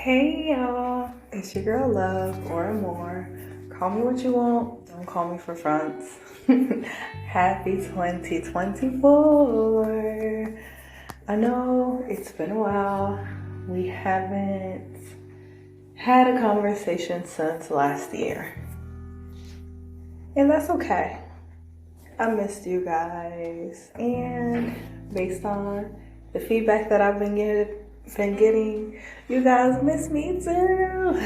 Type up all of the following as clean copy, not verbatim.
Hey y'all, it's your girl Love or More. Call me what you want, don't call me for fronts. Happy 2024. I know it's been a while. We haven't had a conversation since last year. And that's okay. I missed you guys. And based on the feedback that I've been getting, you guys miss me too.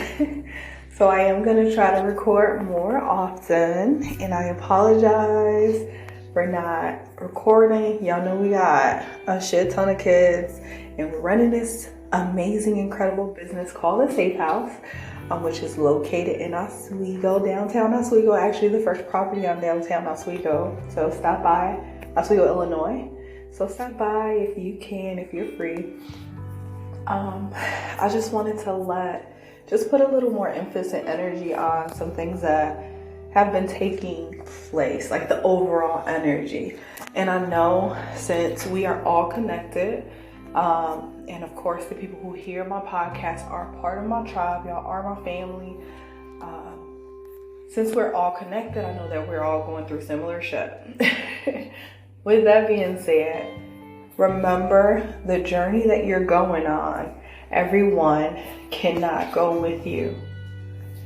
So I am gonna try to record more often, and I apologize for not recording. Y'all know we got a shit ton of kids, and we're running this amazing, incredible business called The Safe House, which is located in Oswego, downtown Oswego. Actually, the first property on downtown Oswego. So stop by Oswego, Illinois. So stop by if you can, if you're free. I just wanted to put a little more emphasis and energy on some things that have been taking place, like the overall energy. And I know since we are all connected, and of course the people who hear my podcast are part of my tribe, y'all are my family. Since we're all connected, I know that we're all going through similar shit. With that being said, remember the journey that you're going on. Everyone cannot go with you.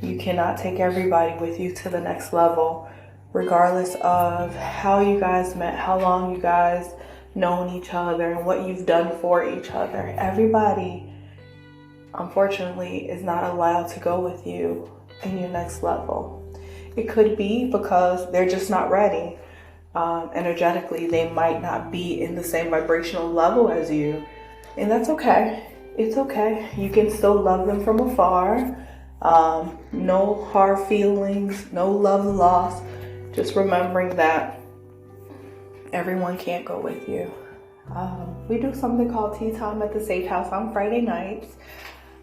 You cannot take everybody with you to the next level, regardless of how you guys met, how long you guys known each other, and what you've done for each other. Everybody, unfortunately, is not allowed to go with you in your next level. It could be because they're just not ready. Energetically, they might not be in the same vibrational level as you, and that's okay. It's okay. You can still love them from afar. No hard feelings, no love lost. Just remembering that everyone can't go with you. We do something called Tea Time at the Safe House on Friday nights.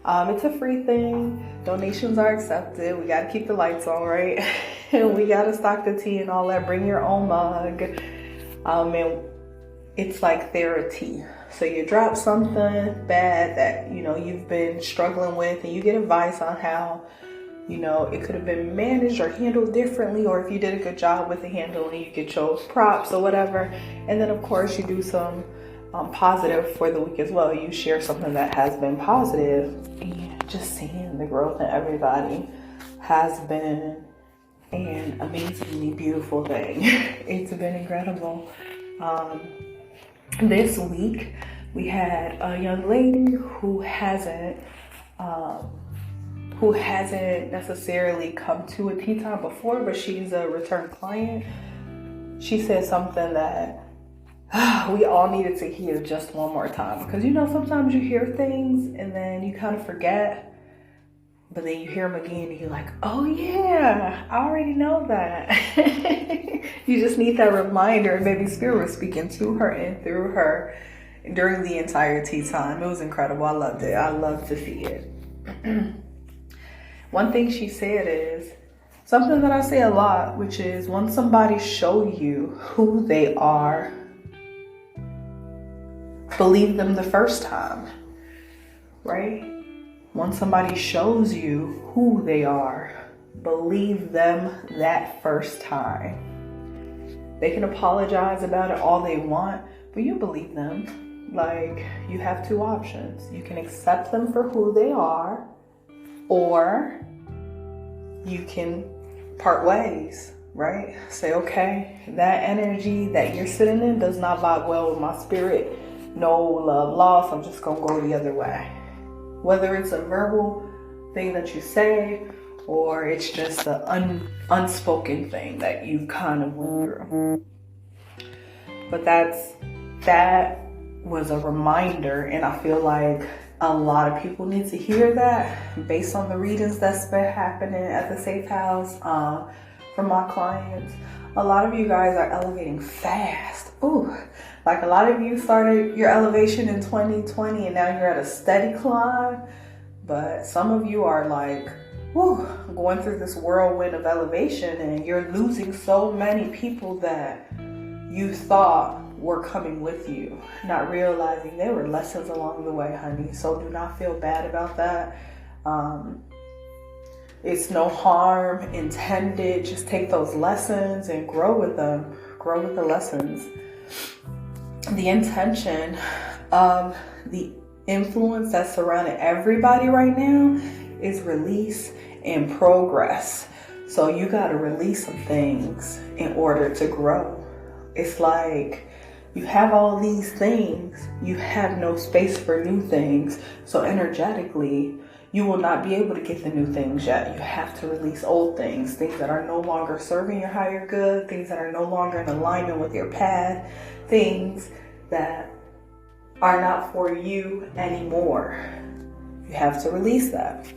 It's a free thing. Donations are accepted. We got to keep the lights on, right? And we got to stock the tea and all that. Bring your own mug. And it's like therapy. So you drop something bad that, you've been struggling with, and you get advice on how, it could have been managed or handled differently, or if you did a good job with the handling, you get your props or whatever. And then, of course, you do some positive for the week as well. You share something that has been positive, and just seeing the growth in everybody has been an amazingly beautiful thing. It's been incredible. This week we had a young lady who hasn't necessarily come to a tea time before, but she's a return client. She said something that we all needed to hear just one more time, because sometimes you hear things and then you kind of forget, but then you hear them again and you're like, oh yeah, I already know that. You just need that reminder. Maybe Spirit was speaking to her and through her during the entire tea time. It was incredible. I loved it. I love to see it. One thing she said is something that I say a lot, which is when somebody show you who they are, believe them the first time, right? When somebody shows you who they are, believe them that first time. They can apologize about it all they want, but you believe them. Like, you have two options. You can accept them for who they are, or you can part ways, right? Say, okay, that energy that you're sitting in does not vibe well with my spirit. No love lost. I'm just going to go the other way. Whether it's a verbal thing that you say, or it's just an unspoken thing that you kind of went through. But that was a reminder, and I feel like a lot of people need to hear that based on the readings that's been happening at the Safe House from my clients. A lot of you guys are elevating fast. Ooh. Like, a lot of you started your elevation in 2020 and now you're at a steady climb. But some of you are like, going through this whirlwind of elevation, and you're losing so many people that you thought were coming with you, not realizing there were lessons along the way, honey. So do not feel bad about that. It's no harm intended. Just take those lessons and grow with them. Grow with the lessons. The intention of the influence that's surrounding everybody right now is release and progress. So you got to release some things in order to grow. It's like you have all these things, you have no space for new things. So energetically, you will not be able to get the new things yet. You have to release old things, things that are no longer serving your higher good, things that are no longer in alignment with your path, things that are not for you anymore. You have to release that.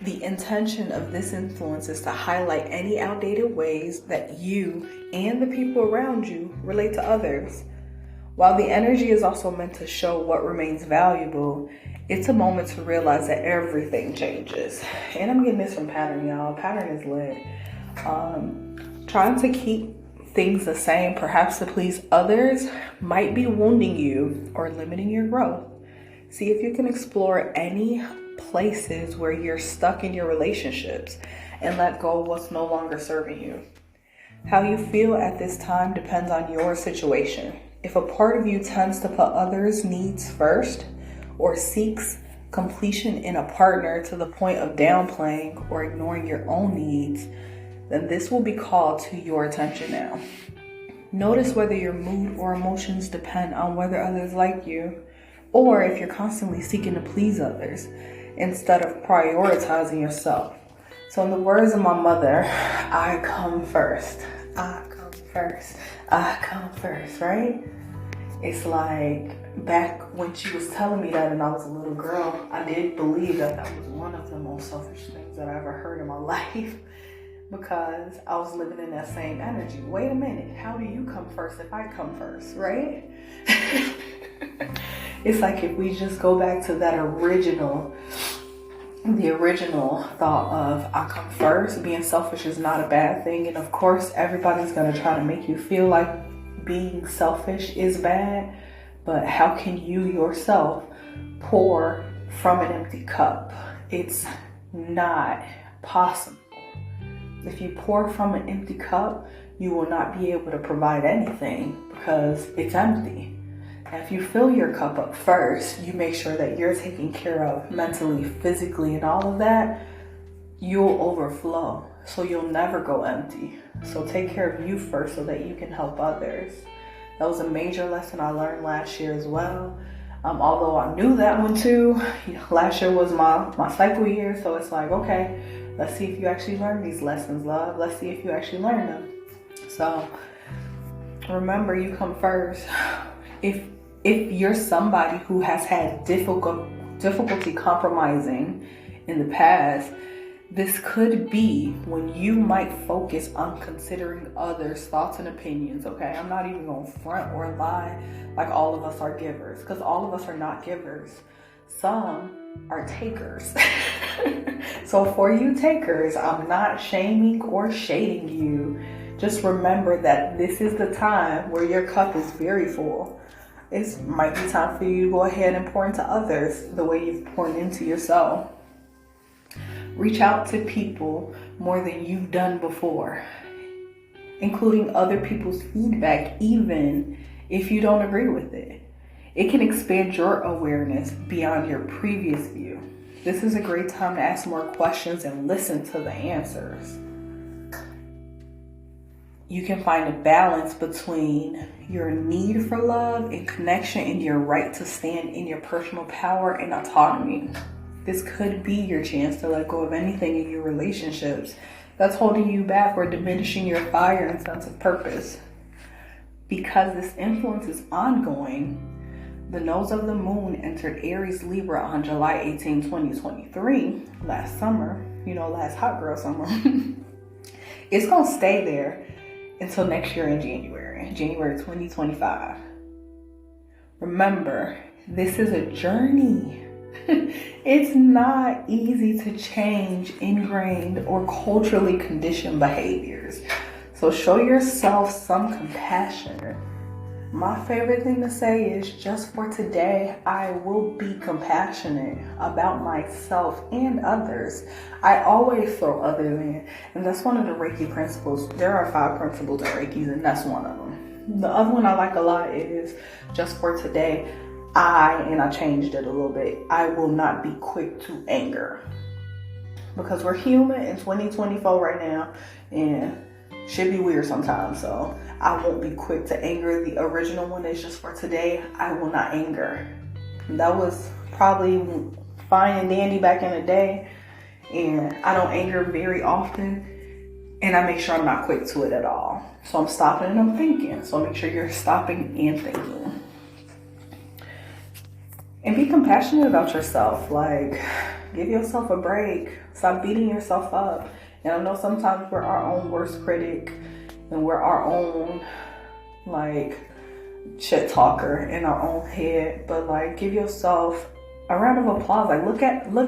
The intention of this influence is to highlight any outdated ways that you and the people around you relate to others. While the energy is also meant to show what remains valuable, it's a moment to realize that everything changes. And I'm getting this from Pattern, y'all. Pattern is lit. Trying to keep things the same, perhaps to please others, might be wounding you or limiting your growth. See if you can explore any places where you're stuck in your relationships and let go of what's no longer serving you. How you feel at this time depends on your situation. If a part of you tends to put others' needs first or seeks completion in a partner to the point of downplaying or ignoring your own needs, then this will be called to your attention now. Notice whether your mood or emotions depend on whether others like you, or if you're constantly seeking to please others instead of prioritizing yourself. So in the words of my mother, I come first. I come first. I come first, right? It's like back when she was telling me that and I was a little girl, I did believe that that was one of the most selfish things that I ever heard in my life, because I was living in that same energy. Wait a minute, how do you come first if I come first, right? It's like if we just go back to that original thought of I come first, being selfish is not a bad thing. And of course, everybody's going to try to make you feel like being selfish is bad. But how can you yourself pour from an empty cup? It's not possible. If you pour from an empty cup, you will not be able to provide anything because it's empty. And if you fill your cup up first, you make sure that you're taken care of mentally, physically, and all of that, you'll overflow. So you'll never go empty. So take care of you first so that you can help others. That was a major lesson I learned last year as well. Although I knew that one too. Last year was my cycle year. So it's like, okay, let's see if you actually learn these lessons, love. Let's see if you actually learn them. So remember, you come first. If you're somebody who has had difficulty compromising in the past, this could be when you might focus on considering others' thoughts and opinions, okay? I'm not even going to front or lie like all of us are givers, because all of us are not givers. Some are takers. So for you takers, I'm not shaming or shading you. Just remember that this is the time where your cup is very full. It might be time for you to go ahead and pour into others the way you've poured into yourself. Reach out to people more than you've done before, including other people's feedback, even if you don't agree with it. It can expand your awareness beyond your previous view. This is a great time to ask more questions and listen to the answers. You can find a balance between your need for love and connection and your right to stand in your personal power and autonomy. This could be your chance to let go of anything in your relationships that's holding you back or diminishing your fire and sense of purpose. Because this influence is ongoing, the nose of the moon entered Aries Libra on July 18, 2023, last summer, last hot girl summer. It's going to stay there until next year in January 2025. Remember, this is a journey. It's not easy to change ingrained or culturally conditioned behaviors. So show yourself some compassion. My favorite thing to say is just for today, I will be compassionate about myself and others. I always throw other in, and that's one of the Reiki principles. There are 5 principles in Reiki, and that's one of them. The other one I like a lot is just for today, I changed it a little bit, I will not be quick to anger. Because we're human in 2024 right now, and should be weird sometimes, so I won't be quick to anger. The original one is just for today, I will not anger. That was probably fine and dandy back in the day, and I don't anger very often, and I make sure I'm not quick to it at all. So I'm stopping and I'm thinking. So make sure you're stopping and thinking. And be compassionate about yourself. Like, give yourself a break. Stop beating yourself up. And I know sometimes we're our own worst critic, and we're our own, like, shit talker in our own head. But, like, give yourself a round of applause. Like, look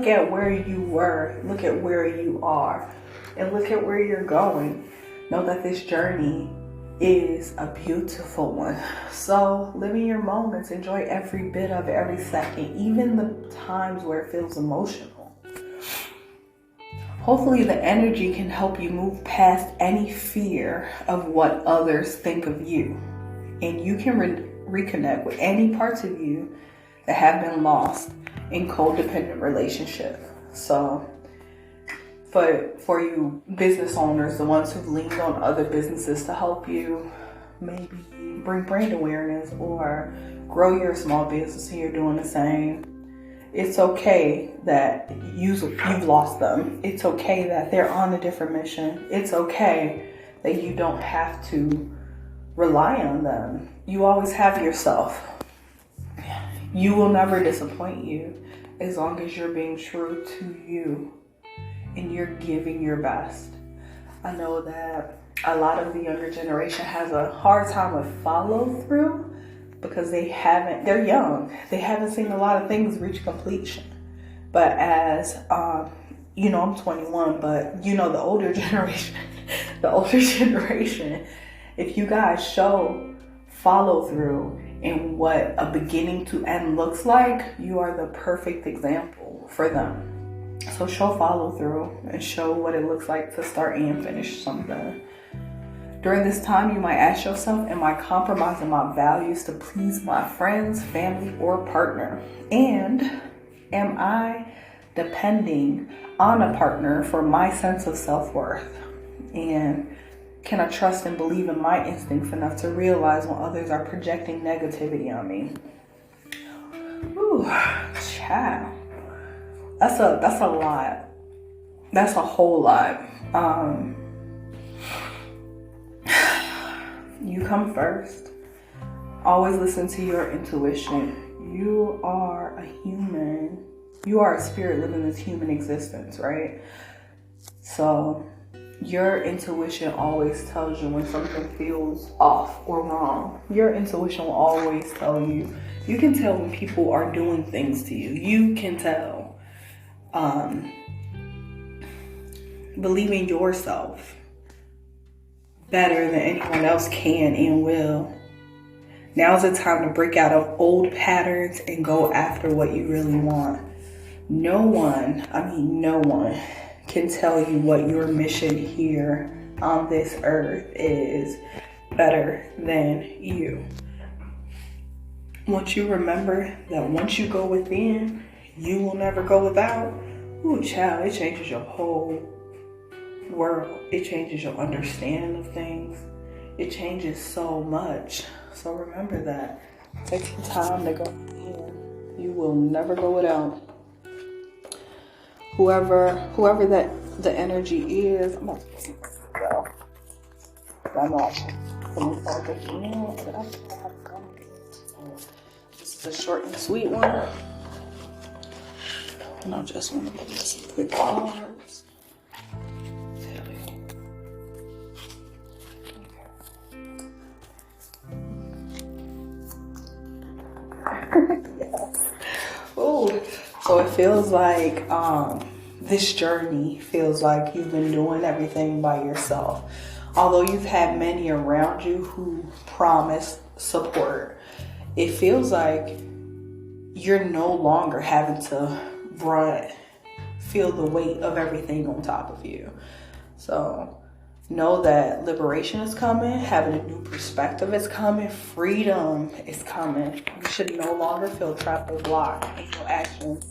at where you were. Look at where you are. And look at where you're going. Know that this journey is a beautiful one. So live in your moments. Enjoy every bit of it, every second, even the times where it feels emotional. Hopefully the energy can help you move past any fear of what others think of you. And you can reconnect with any parts of you that have been lost in codependent relationship. So for you business owners, the ones who've leaned on other businesses to help you maybe bring brand awareness or grow your small business, and you're doing the same, it's okay that you've lost them. It's okay that they're on a different mission. It's okay that you don't have to rely on them. You always have yourself. You will never disappoint you as long as you're being true to you and you're giving your best. I know that a lot of the younger generation has a hard time with follow through because they're young. They haven't seen a lot of things reach completion. But as, I'm 21, but the older generation, if you guys show follow through and what a beginning to end looks like, you are the perfect example for them. So show follow through and show what it looks like to start and finish something. During this time, you might ask yourself, am I compromising my values to please my friends, family, or partner? And am I depending on a partner for my sense of self-worth? And can I trust and believe in my instincts enough to realize when others are projecting negativity on me? Ooh, child. That's a lot. That's a whole lot. You come first. Always listen to your intuition. You are a human. You are a spirit living this human existence, right? So your intuition always tells you when something feels off or wrong. Your intuition will always tell you. You can tell when people are doing things to you. You can tell. Believe in yourself better than anyone else can and will. Now's the time to break out of old patterns and go after what you really want. No one can tell you what your mission here on this earth is better than you. Once you remember that once you go within, you will never go without. Ooh, child, it changes your whole world. It changes your understanding of things. It changes so much. So remember that. Take some time to go in. You will never go without. Whoever that the energy is, I'm not supposed to go. I'm not going to focus in, but I have gum. This is a short and sweet one. And I just want to give you some quick cards. Yes. Oh, so it feels like this journey feels like you've been doing everything by yourself. although you've had many around you who promise support, it feels like you're no longer having to feel the weight of everything on top of you. So know that liberation is coming, having a new perspective is coming, freedom is coming. You should no longer feel trapped or blocked in your actions.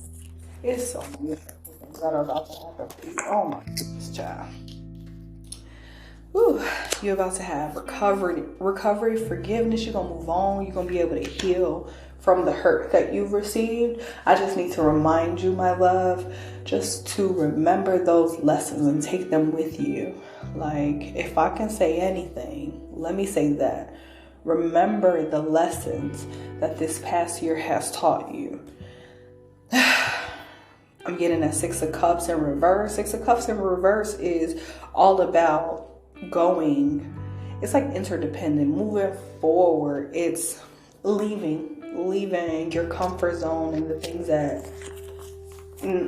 It's so beautiful things that are about to happen for you. Oh my goodness, child. Whew. You're about to have recovery, forgiveness. You're going to move on. You're going to be able to heal from the hurt that you've received. I just need to remind you, my love, just to remember those lessons and take them with you. Like, if I can say anything, let me say that. Remember the lessons that this past year has taught you. I'm getting that 6 of Cups in reverse. 6 of Cups in reverse is all about going. It's like interdependent, moving forward. It's leaving your comfort zone and the things that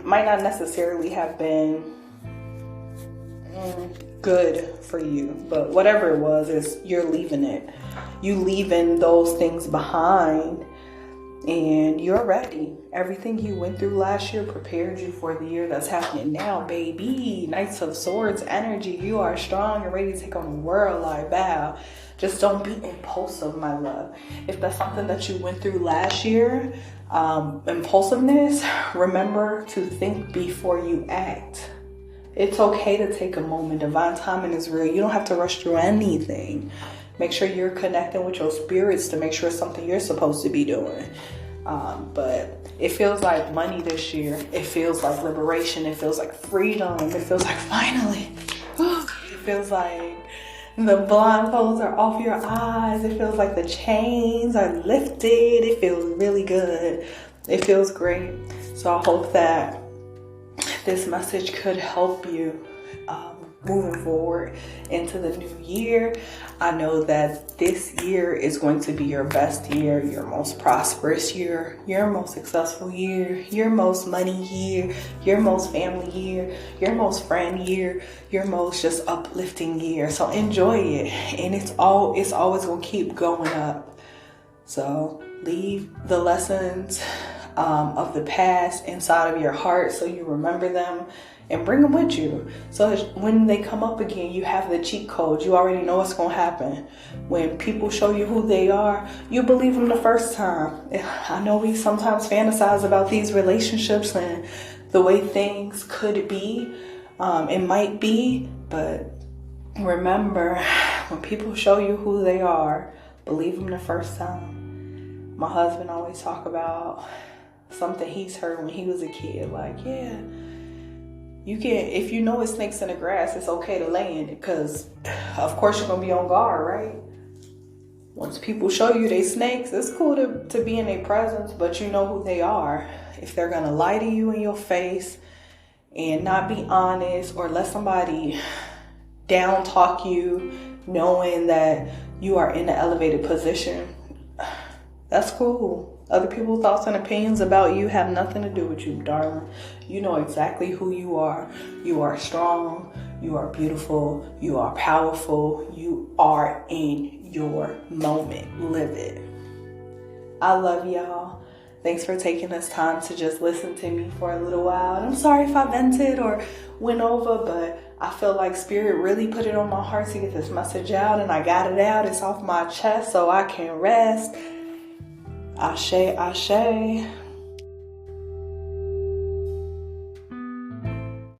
might not necessarily have been good for you, but whatever it was, is you're leaving it. You leaving those things behind, and you're ready. Everything you went through last year prepared you for the year that's happening now, baby. Knights of Swords energy. You are strong and ready to take on the world. Like, bow. Just don't be impulsive, my love. If that's something that you went through last year, impulsiveness, remember to think before you act. It's okay to take a moment. Divine timing is real. You don't have to rush through anything. Make sure you're connecting with your spirits to make sure it's something you're supposed to be doing. But it feels like money this year. It feels like liberation. It feels like freedom. It feels like finally. It feels like the blindfolds are off your eyes. It feels like the chains are lifted. It feels really good. It feels great. So I hope that this message could help you moving forward into the new year. I know that this year is going to be your best year, your most prosperous year, your most successful year, your most money year, your most family year, your most friend year, your most just uplifting year. So enjoy it. And it's always going to keep going up. So leave the lessons of the past inside of your heart so you remember them and bring them with you. So when they come up again, you have the cheat code. You already know what's going to happen. When people show you who they are, you believe them the first time. I know we sometimes fantasize about these relationships and the way things could be. It might be, but remember, when people show you who they are, believe them the first time. My husband always talk about something he's heard when he was a kid. Like, yeah, you can, if you know it's snakes in the grass, it's okay to lay in it, because of course you're gonna be on guard, right? Once people show you they snakes, it's cool to be in their presence, but you know who they are. If they're gonna lie to you in your face and not be honest, or let somebody down talk you knowing that you are in an elevated position, that's cool. Other people's thoughts and opinions about you have nothing to do with you, darling. You know exactly who you are. You are strong. You are beautiful. You are powerful. You are in your moment. Live it. I love y'all. Thanks for taking this time to just listen to me for a little while. And I'm sorry if I vented or went over, but I feel like Spirit really put it on my heart to get this message out, and I got it out. It's off my chest so I can rest. Ashe, ashe.